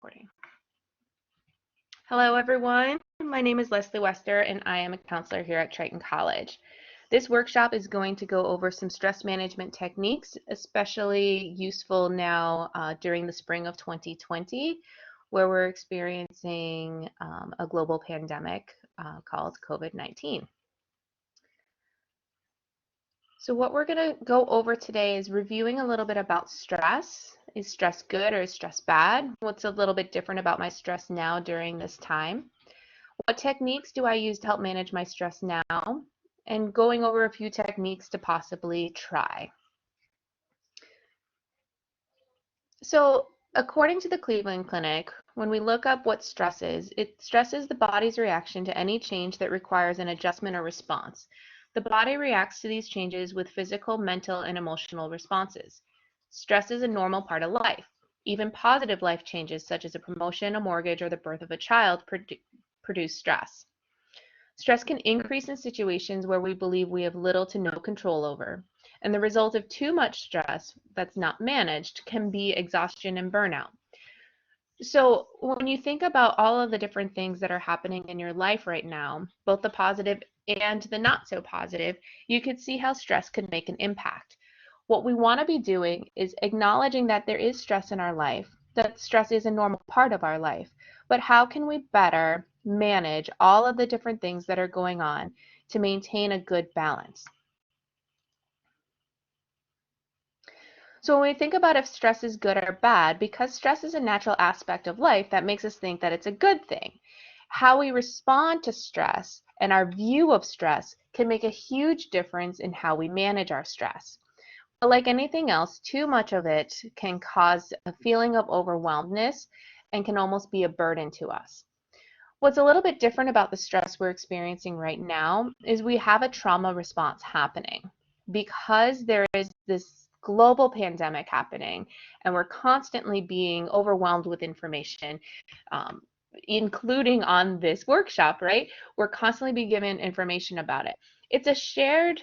Recording. Hello, everyone. My name is Leslie Wester, and I am a counselor here at Triton College. This workshop is going to go over some stress management techniques, especially useful now during the spring of 2020, where we're experiencing a global pandemic called COVID-19. So what we're going to go over today is reviewing a little bit about stress. Is stress good or is stress bad? What's a little bit different about my stress now during this time? What techniques do I use to help manage my stress now? And going over a few techniques to possibly try. So according to the Cleveland Clinic, when we look up what stress is, stress is the body's reaction to any change that requires an adjustment or response. The body reacts to these changes with physical, mental, and emotional responses. Stress is a normal part of life. Even positive life changes, such as a promotion, a mortgage, or the birth of a child, produce stress. Stress can increase in situations where we believe we have little to no control over, and the result of too much stress that's not managed can be exhaustion and burnout. So when you think about all of the different things that are happening in your life right now, both the positive and the not so positive, you could see how stress could make an impact. What we want to be doing is acknowledging that there is stress in our life, that stress is a normal part of our life, but how can we better manage all of the different things that are going on to maintain a good balance? So when we think about if stress is good or bad, because stress is a natural aspect of life, that makes us think that it's a good thing. How we respond to stress and our view of stress can make a huge difference in how we manage our stress. But like anything else, too much of it can cause a feeling of overwhelmedness and can almost be a burden to us. What's a little bit different about the stress we're experiencing right now is we have a trauma response happening. Because there is this global pandemic happening and we're constantly being overwhelmed with information, including on this workshop, right? We're constantly being given information about it. It's a shared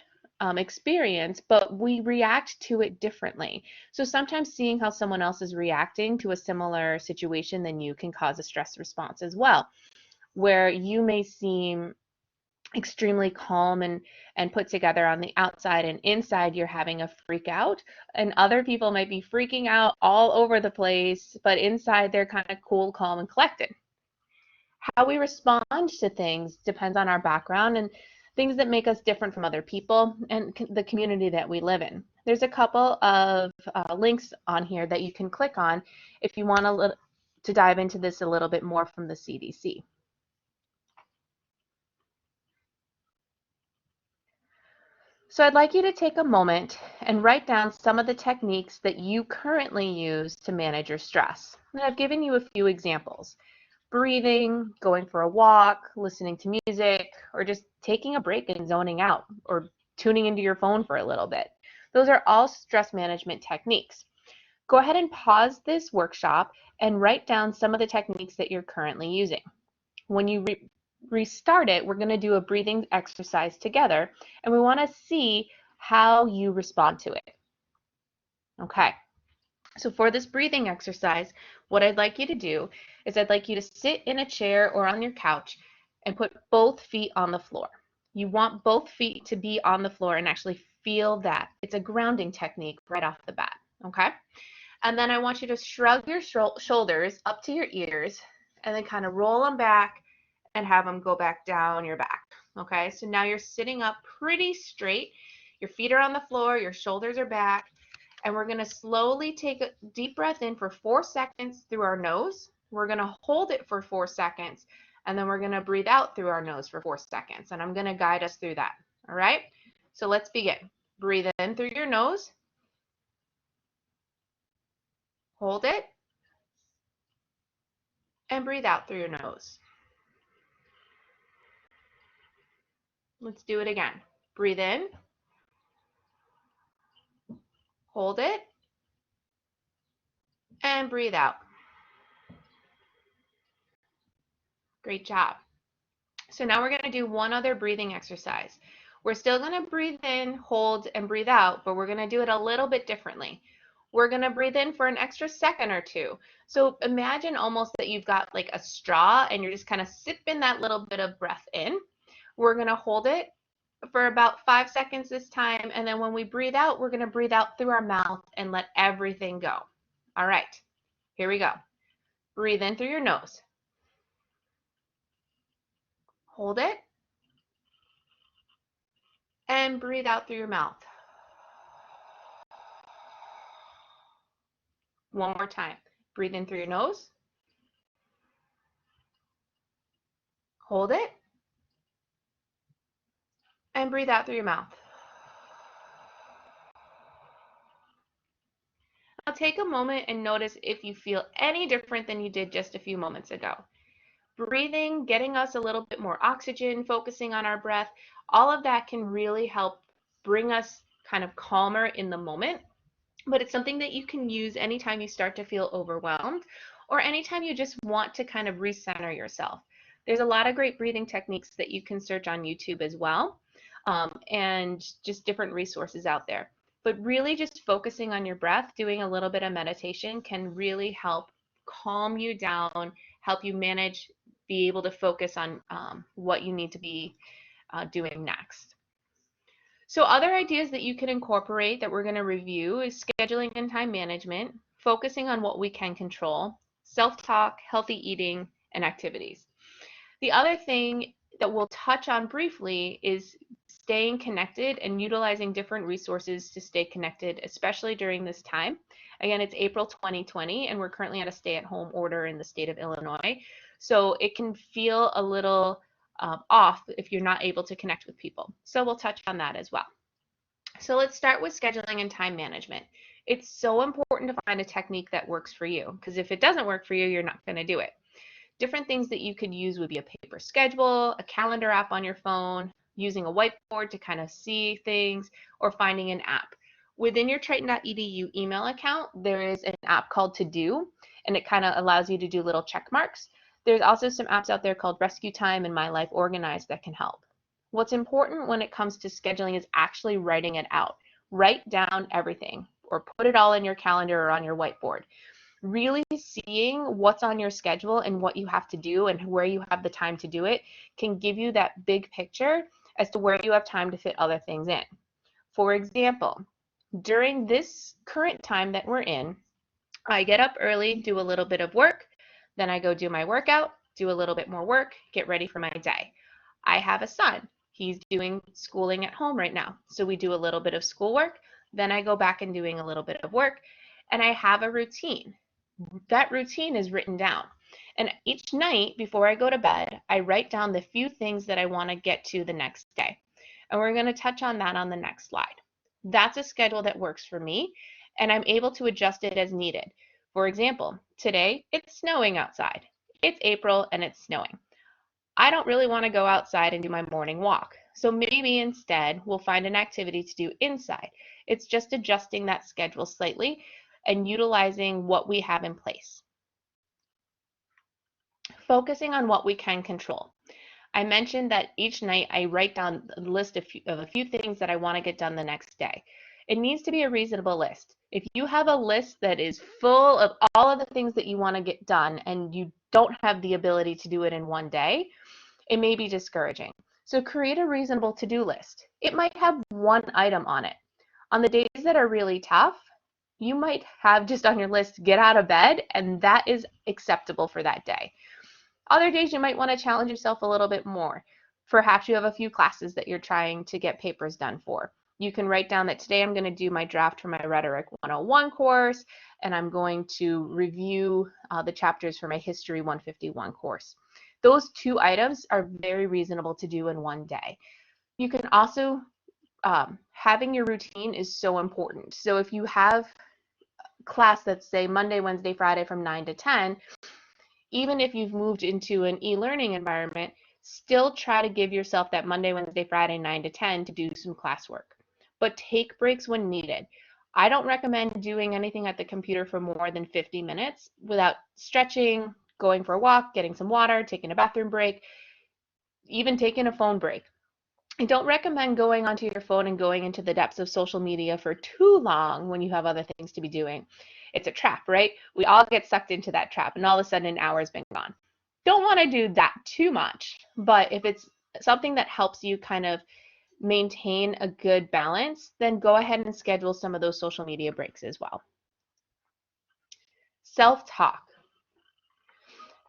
experience, but we react to it differently. So sometimes seeing how someone else is reacting to a similar situation than you can cause a stress response as well, where you may seem extremely calm and put together on the outside, and inside you're having a freak out, and other people might be freaking out all over the place, but inside they're kind of cool, calm, and collected. How we respond to things depends on our background and things that make us different from other people and the community that we live in. There's a couple of links on here that you can click on if you want to dive into this a little bit more from the CDC. So I'd like you to take a moment and write down some of the techniques that you currently use to manage your stress. And I've given you a few examples: breathing, going for a walk, listening to music, or just taking a break and zoning out, or tuning into your phone for a little bit. Those are all stress management techniques. Go ahead and pause this workshop and write down some of the techniques that you're currently using. When you restart it, we're going to do a breathing exercise together, and we want to see how you respond to it. Okay, so for this breathing exercise, what I'd like you to do is I'd like you to sit in a chair or on your couch and put both feet on the floor. You want both feet to be on the floor and actually feel that. It's a grounding technique right off the bat, okay? And then I want you to shrug your shoulders up to your ears and then kind of roll them back and have them go back down your back. Okay, so now you're sitting up pretty straight. Your feet are on the floor, your shoulders are back, and we're going to slowly take a deep breath in for 4 seconds through our nose. We're going to hold it for 4 seconds, and then we're going to breathe out through our nose for 4 seconds, and I'm going to guide us through that. All right, so let's begin. Breathe in through your nose. Hold it. And breathe out through your nose. Let's do it again. Breathe in. Hold it. And breathe out. Great job. So now we're going to do one other breathing exercise. We're still going to breathe in, hold, and breathe out, but we're going to do it a little bit differently. We're going to breathe in for an extra second or two. So imagine almost that you've got like a straw and you're just kind of sipping that little bit of breath in. We're going to hold it for about 5 seconds this time, and then when we breathe out, we're going to breathe out through our mouth and let everything go. All right, here we go. Breathe in through your nose. Hold it. And breathe out through your mouth. One more time. Breathe in through your nose. Hold it. And breathe out through your mouth. Now take a moment and notice if you feel any different than you did just a few moments ago. Breathing, getting us a little bit more oxygen, focusing on our breath, all of that can really help bring us kind of calmer in the moment. But it's something that you can use anytime you start to feel overwhelmed or anytime you just want to kind of recenter yourself. There's a lot of great breathing techniques that you can search on YouTube as well, and just different resources out there. But really just focusing on your breath, doing a little bit of meditation can really help calm you down, help you manage, be able to focus on what you need to be doing next. So other ideas that you can incorporate that we're going to review is scheduling and time management, focusing on what we can control, self-talk, healthy eating, and activities. The other thing that we'll touch on briefly is staying connected and utilizing different resources to stay connected, especially during this time. Again, it's April 2020, and we're currently at a stay-at-home order in the state of Illinois. So it can feel a little off if you're not able to connect with people. So we'll touch on that as well. So let's start with scheduling and time management. It's so important to find a technique that works for you, because if it doesn't work for you, you're not going to do it. Different things that you could use would be a paper schedule, a calendar app on your phone, using a whiteboard to kind of see things, or finding an app. Within your Triton.edu email account, there is an app called To Do, and it kind of allows you to do little check marks. There's also some apps out there called Rescue Time and My Life Organized that can help. What's important when it comes to scheduling is actually writing it out. Write down everything, or put it all in your calendar or on your whiteboard. Really seeing what's on your schedule and what you have to do and where you have the time to do it can give you that big picture as to where you have time to fit other things in. For example, during this current time that we're in, I get up early, do a little bit of work, then I go do my workout, do a little bit more work, get ready for my day. I have a son. He's doing schooling at home right now. So we do a little bit of schoolwork, then I go back and doing a little bit of work, and I have a routine. That routine is written down. And each night before I go to bed, I write down the few things that I want to get to the next day. And we're going to touch on that on the next slide. That's a schedule that works for me, and I'm able to adjust it as needed. For example, today it's snowing outside. It's April and it's snowing. I don't really want to go outside and do my morning walk. So maybe instead we'll find an activity to do inside. It's just adjusting that schedule slightly and utilizing what we have in place. Focusing on what we can control. I mentioned that each night I write down a list of a few things that I want to get done the next day. It needs to be a reasonable list. If you have a list that is full of all of the things that you want to get done and you don't have the ability to do it in one day, it may be discouraging. So create a reasonable to-do list. It might have one item on it. On the days that are really tough, you might have just on your list, get out of bed, and that is acceptable for that day. Other days you might want to challenge yourself a little bit more. Perhaps you have a few classes that you're trying to get papers done for. You can write down that today I'm going to do my draft for my Rhetoric 101 course, and I'm going to review the chapters for my History 151 course. Those two items are very reasonable to do in one day. You can also, having your routine is so important. So if you have class that's say Monday, Wednesday, Friday from 9 to 10, even if you've moved into an e-learning environment, still try to give yourself that Monday, Wednesday, Friday, 9 to 10 to do some classwork. But take breaks when needed. I don't recommend doing anything at the computer for more than 50 minutes without stretching, going for a walk, getting some water, taking a bathroom break, even taking a phone break. I don't recommend going onto your phone and going into the depths of social media for too long when you have other things to be doing. It's a trap, right? We all get sucked into that trap, and all of a sudden an hour's been gone. Don't want to do that too much, but if it's something that helps you kind of maintain a good balance, then go ahead and schedule some of those social media breaks as well. Self-talk.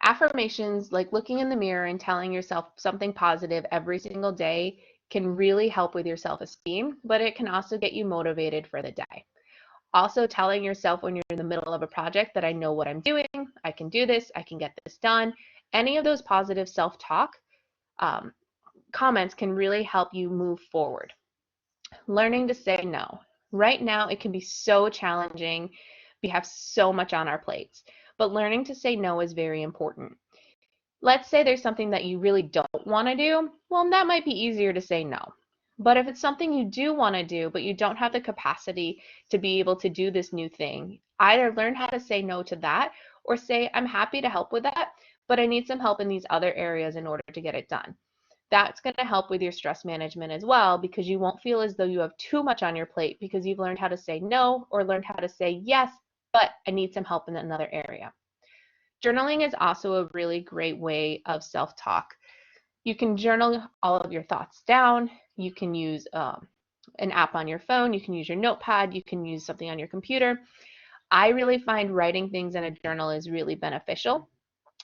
Affirmations like looking in the mirror and telling yourself something positive every single day can really help with your self-esteem, but it can also get you motivated for the day. Also, telling yourself when you're in the middle of a project that I know what I'm doing, I can do this, I can get this done. Any of those positive self-talk um, comments can really help you move forward. Learning to say no. Right now, it can be so challenging. We have so much on our plates, but learning to say no is very important. Let's say there's something that you really don't want to do. Well, that might be easier to say no. But if it's something you do want to do, but you don't have the capacity to be able to do this new thing, either learn how to say no to that or say, I'm happy to help with that, but I need some help in these other areas in order to get it done. That's going to help with your stress management as well, because you won't feel as though you have too much on your plate because you've learned how to say no or learned how to say yes, but I need some help in another area. Journaling is also a really great way of self-talk. You can journal all of your thoughts down. You can use an app on your phone. You can use your notepad. You can use something on your computer. I really find writing things in a journal is really beneficial.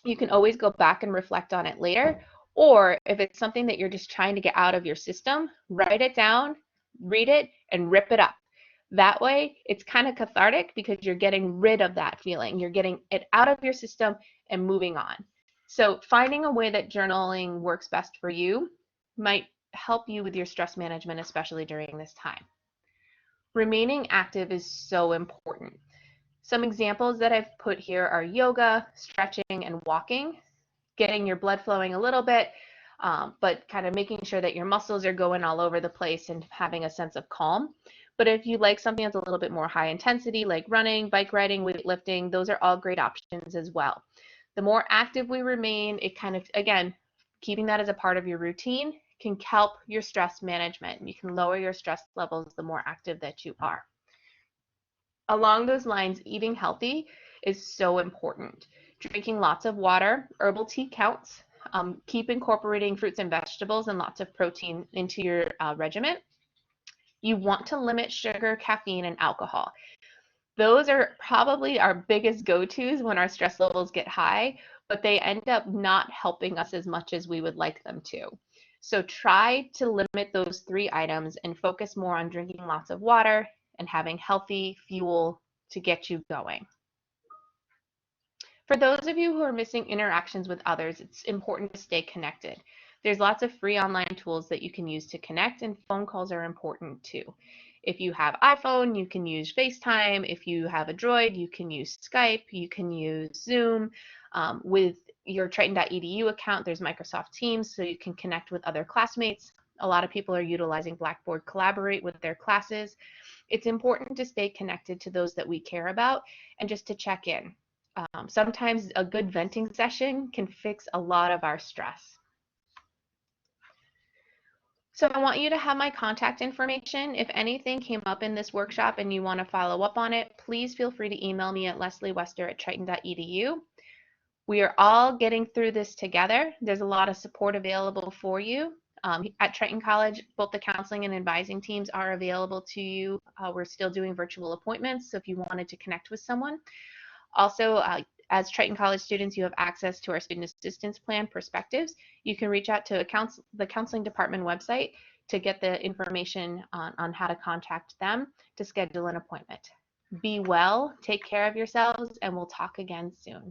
You can always go back and reflect on it later. Or if it's something that you're just trying to get out of your system, write it down, read it, and rip it up. That way, it's kind of cathartic because you're getting rid of that feeling. You're getting it out of your system and moving on. So finding a way that journaling works best for you might help you with your stress management, especially during this time. Remaining active is so important. Some examples that I've put here are yoga, stretching, and walking, getting your blood flowing a little bit, but kind of making sure that your muscles are going all over the place and having a sense of calm. But if you like something that's a little bit more high intensity, like running, bike riding, weightlifting, those are all great options as well. The more active we remain, it kind of, again, keeping that as a part of your routine can help your stress management. You can lower your stress levels the more active that you are. Along those lines, eating healthy is so important. Drinking lots of water, herbal tea counts, keep incorporating fruits and vegetables and lots of protein into your regimen. You want to limit sugar, caffeine, and alcohol. Those are probably our biggest go-tos when our stress levels get high, but they end up not helping us as much as we would like them to. So try to limit those three items and focus more on drinking lots of water and having healthy fuel to get you going. For those of you who are missing interactions with others, it's important to stay connected. There's lots of free online tools that you can use to connect, and phone calls are important too. If you have iPhone, you can use FaceTime. If you have a Droid, you can use Skype. You can use Zoom. With your Triton.edu account, there's Microsoft Teams, so you can connect with other classmates. A lot of people are utilizing Blackboard Collaborate with their classes. It's important to stay connected to those that we care about and just to check in. Sometimes a good venting session can fix a lot of our stress. So I want you to have my contact information. If anything came up in this workshop and you want to follow up on it, please feel free to email me at lesliewester@triton.edu. We are all getting through this together. There's a lot of support available for you. At Triton College, both the counseling and advising teams are available to you. We're still doing virtual appointments, so if you wanted to connect with someone. Also, as Triton College students, you have access to our student assistance plan perspectives. You can reach out to the counseling department website to get the information on how to contact them to schedule an appointment. Be well, take care of yourselves, and we'll talk again soon.